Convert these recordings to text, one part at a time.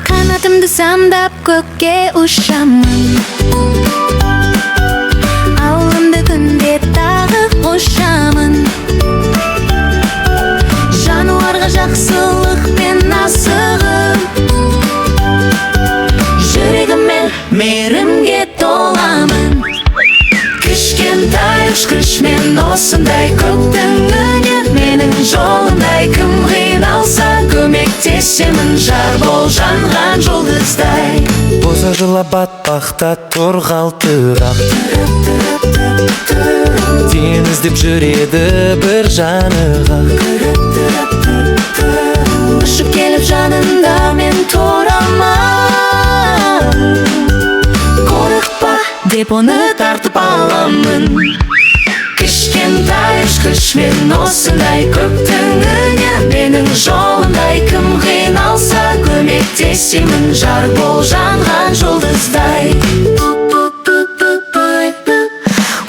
Kanatımды самдап көкке ұшамын, ауылымды күнде тағы қошамын. Жануарға жақсылықпен асығым, жүрегіммен мейірімге толамын. Кішкентай ұшқышмен осындай көктің үні, менің жолымдай кім қиналса көмектесемін, жар бол жанған жұлдыздай. Боза жылап батпақта тұрғалтырақ, сені іздеп жүреді бір жанығақ. Ұшып келіп жанында мен тұрамын, қорықпа деп оны тартып аламын. Кішкентай ұшқышмен осындай көктің үні, менің жолымдай кім қиналса көмектесемін, жар бол жанған жұлдыздай.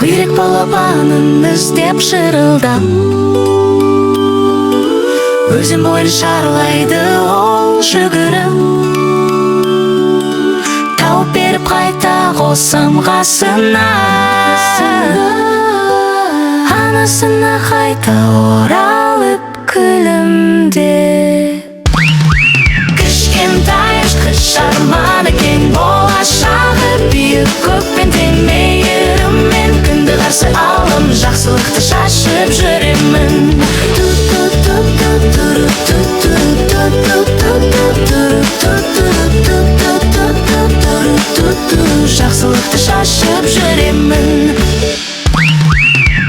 Үйрек балапанын іздеп шырылдап, өзен бойын шарлайды ол жүгіріп. Тауып беріп қайта қосам қасына, анасына қайта оралып күлімдеп. Кішкентай ұшқыш арманы кең болашағы биік көкпен тең, мейіріммен күнді қарсы алым, жақсылықты шашып жүремін. Жақсылықты шашып жүремін.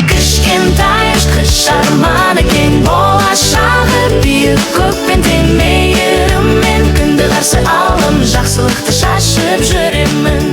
Кішкентай ұшқыш арманы кең болашағы биік көкпен тең, мейіріммен күнді қарсы алым, жақсылықты шашып жүремін.